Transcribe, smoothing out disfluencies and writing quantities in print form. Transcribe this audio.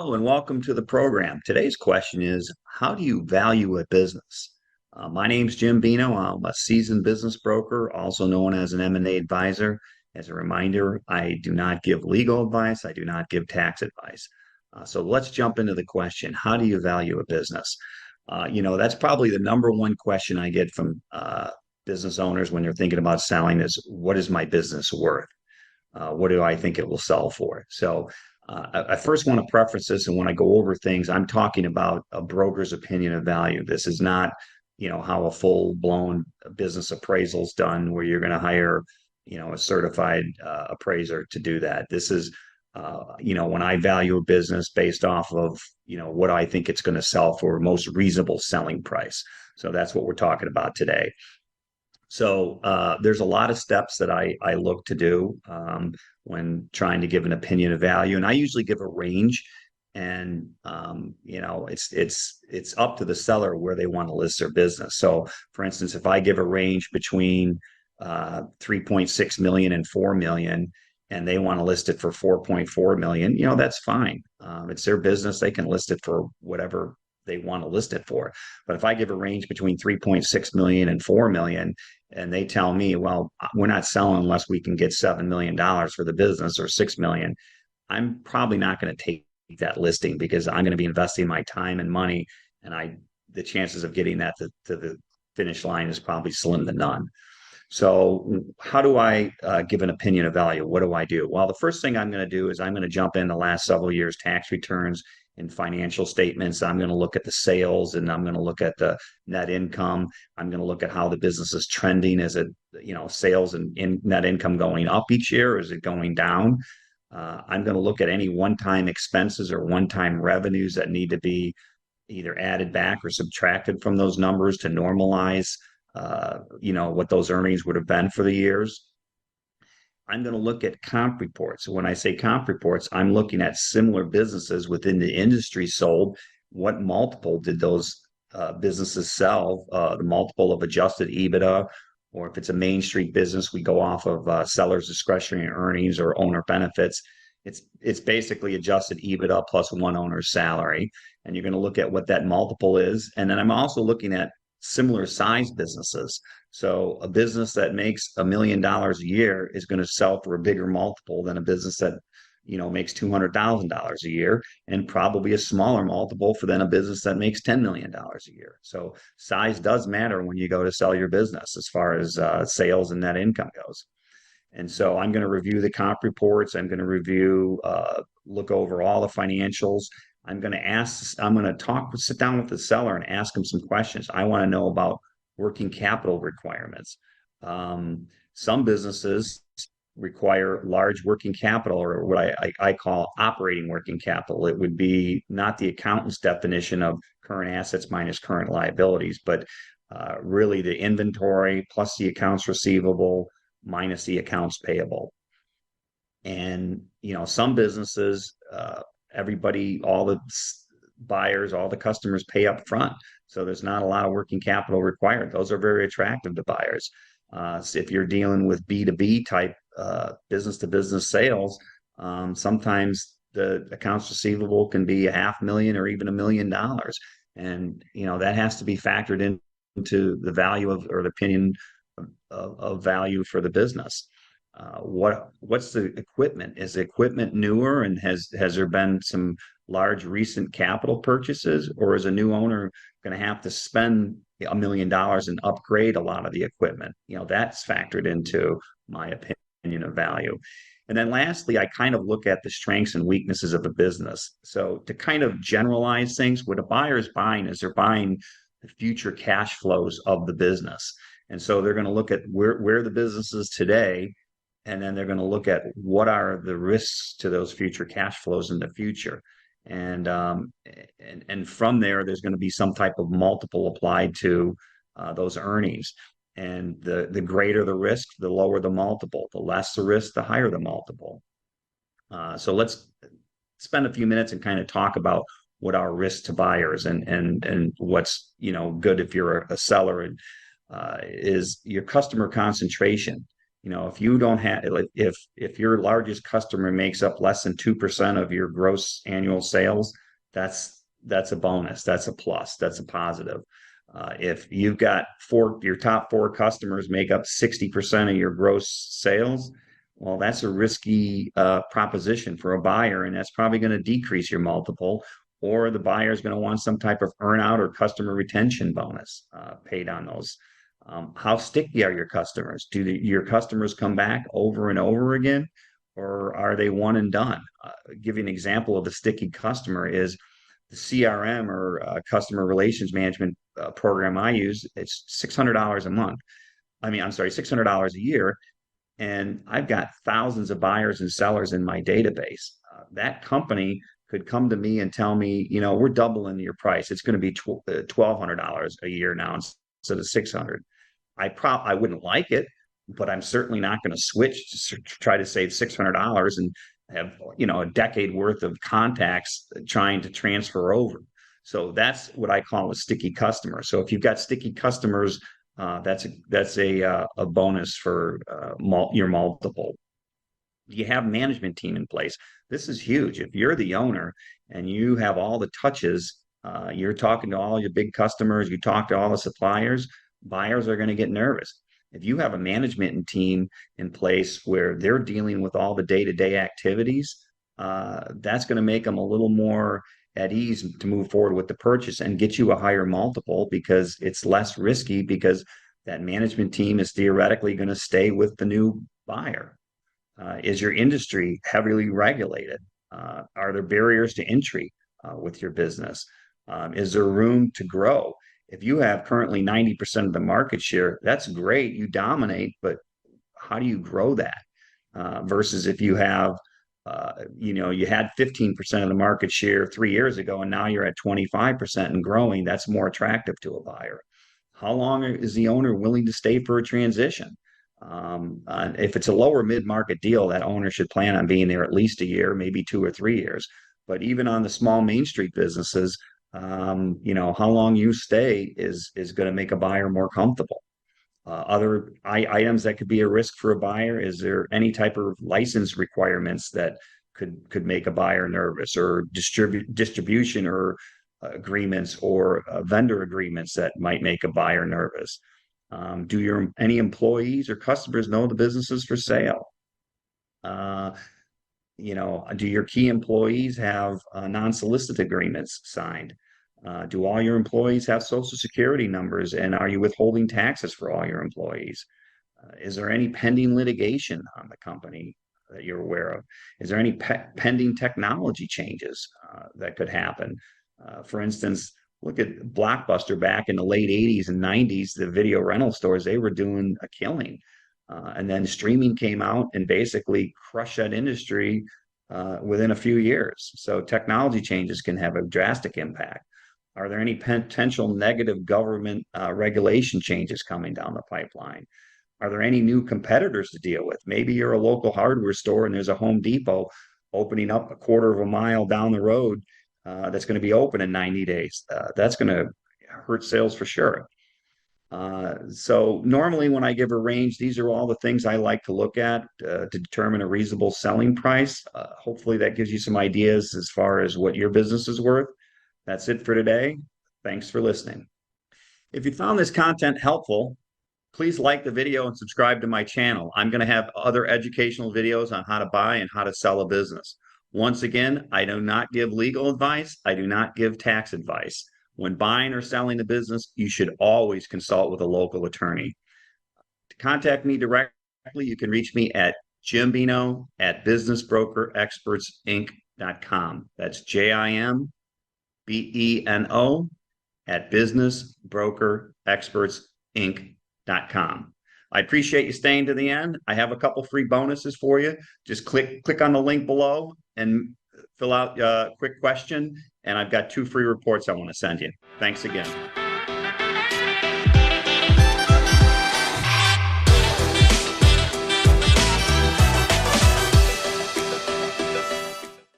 Hello and welcome to the program. Today's question is, how do you value a business? My name's Jim Beno. I'm a seasoned business broker, also known as an M&A advisor. As a reminder, I do not give legal advice. I do not give tax advice. So let's jump into the question. How do you value a business? That's probably the number one question I get from business owners when they're thinking about selling is, what is my business worth? What do I think it will sell for? So I first want to preface this, and when I go over things, I'm talking about a broker's opinion of value. This is not, how a full-blown business appraisal is done, where you're going to hire, a certified appraiser to do that. This is, when I value a business based off of, what I think it's going to sell for, most reasonable selling price. So that's what we're talking about today. So there's a lot of steps that I look to do when trying to give an opinion of value, and I usually give a range. And it's up to the seller where they want to list their business. So, for instance, if I give a range between 3.6 million and 4 million, and they want to list it for 4.4 million, that's fine. It's their business; they can list it for whatever they want to list it for. But if I give a range between 3.6 million and 4 million, and they tell me, well, we're not selling unless we can get $7 million for the business or 6 million, I'm probably not going to take that listing because I'm going to be investing my time and money. And the chances of getting that to the finish line is probably slim to none. So how do I give an opinion of value? What do I do? Well, the first thing I'm going to do is I'm going to jump in the last several years' tax returns and financial statements. I'm going to look at the sales, and I'm going to look at the net income. I'm going to look at how the business is trending. Is it, sales and net income going up each year? Or is it going down? I'm going to look at any one-time expenses or one-time revenues that need to be either added back or subtracted from those numbers to normalize what those earnings would have been for the years. I'm going to look at comp reports. When I say comp reports, I'm looking at similar businesses within the industry sold. What multiple did those businesses sell? The multiple of adjusted EBITDA, or if it's a Main Street business, we go off of seller's discretionary earnings or owner benefits. It's basically adjusted EBITDA plus one owner's salary, and you're going to look at what that multiple is. And then I'm also looking at similar size businesses. So a business that makes $1 million a year is going to sell for a bigger multiple than a business that makes $200,000 a year, and probably a smaller multiple for than a business that makes $10 million a year. So size does matter when you go to sell your business as far as sales and net income goes. And so I'm going to review the comp reports. I'm going to look over all the financials. I'm going to sit down with the seller and ask him some questions. I want to know about working capital requirements. Some businesses require large working capital, or what I call operating working capital. It would be not the accountant's definition of current assets minus current liabilities, but really the inventory plus the accounts receivable minus the accounts payable. And, some businesses, all the buyers, all the customers pay up front. So there's not a lot of working capital required. Those are very attractive to buyers. So if you're dealing with B2B type business to business sales, sometimes the accounts receivable can be $500,000 or even $1 million. And, that has to be factored into the value of, or the opinion of value for the business. What's the equipment? Is the equipment newer, and has there been some large recent capital purchases, or is a new owner going to have to spend $1 million and upgrade a lot of the equipment? That's factored into my opinion of value. And then lastly, I kind of look at the strengths and weaknesses of a business. So to kind of generalize things, what a buyer is buying is they're buying the future cash flows of the business. And so they're going to look at where the business is today, and then they're going to look at what are the risks to those future cash flows in the future. And from there's going to be some type of multiple applied to those earnings. And the greater the risk, the lower the multiple. The less the risk, the higher the multiple. So let's spend a few minutes and kind of talk about what are risks to buyers, and what's good if you're a seller, and is your customer concentration. If you don't have, like, if your largest customer makes up less than 2% of your gross annual sales, that's a bonus. That's a plus. That's a positive. If you've got your top four customers make up 60% of your gross sales, well, that's a risky proposition for a buyer, and that's probably going to decrease your multiple. Or the buyer is going to want some type of earnout or customer retention bonus paid on those. How sticky are your customers? Do your customers come back over and over again, or are they one and done? Give you an example of a sticky customer is the CRM or customer relations management program I use. It's $600 a month. I mean, I'm sorry, $600 a year, and I've got thousands of buyers and sellers in my database. That company could come to me and tell me, we're doubling your price. It's going to be $1,200 a year now instead of 600. I wouldn't like it, but I'm certainly not going to switch to try to save $600 and have a decade worth of contacts trying to transfer over. So that's what I call a sticky customer. So if you've got sticky customers, that's a bonus for your multiple. You have management team in place. This is huge. If you're the owner and you have all the touches, you're talking to all your big customers, you talk to all the suppliers, buyers are going to get nervous. If you have a management team in place where they're dealing with all the day-to-day activities, that's going to make them a little more at ease to move forward with the purchase and get you a higher multiple because it's less risky because that management team is theoretically going to stay with the new buyer. Is your industry heavily regulated? Are there barriers to entry with your business? Is there room to grow? If you have currently 90% of the market share, that's great. You dominate, but how do you grow that? Versus if you have, you had 15% of the market share 3 years ago, and now you're at 25% and growing, that's more attractive to a buyer. How long is the owner willing to stay for a transition? If it's a lower mid-market deal, that owner should plan on being there at least a year, maybe 2 or 3 years. But even on the small Main Street businesses, how long you stay is going to make a buyer more comfortable. Other items that could be a risk for a buyer, is there any type of license requirements that could make a buyer nervous, or distribution or agreements or vendor agreements that might make a buyer nervous? Do any employees or customers know the business is for sale? Uh, do your key employees have non-solicit agreements signed? Do all your employees have social security numbers, and are you withholding taxes for all your employees? Is there any pending litigation on the company that you're aware of? Is there any pending technology changes that could happen? For instance, look at Blockbuster back in the late 80s and 90s, the video rental stores, they were doing a killing. And then streaming came out and basically crushed that industry within a few years. So technology changes can have a drastic impact. Are there any potential negative government regulation changes coming down the pipeline? Are there any new competitors to deal with? Maybe you're a local hardware store and there's a Home Depot opening up a quarter of a mile down the road that's going to be open in 90 days. That's going to hurt sales for sure. So normally when I give a range, these are all the things I like to look at to determine a reasonable selling price. Hopefully that gives you some ideas as far as what your business is worth. That's it for today. Thanks for listening. If you found this content helpful, please like the video and subscribe to my channel. I'm going to have other educational videos on how to buy and how to sell a business. Once again, I do not give legal advice. I do not give tax advice. When buying or selling a business, you should always consult with a local attorney. To contact me directly, you can reach me at Beno at businessbrokerexpertsinc.com. That's JIMBENO at businessbrokerexpertsinc.com. I appreciate you staying to the end. I have a couple free bonuses for you. Just click on the link below and fill out a quick question. And I've got 2 free reports I want to send you. Thanks again.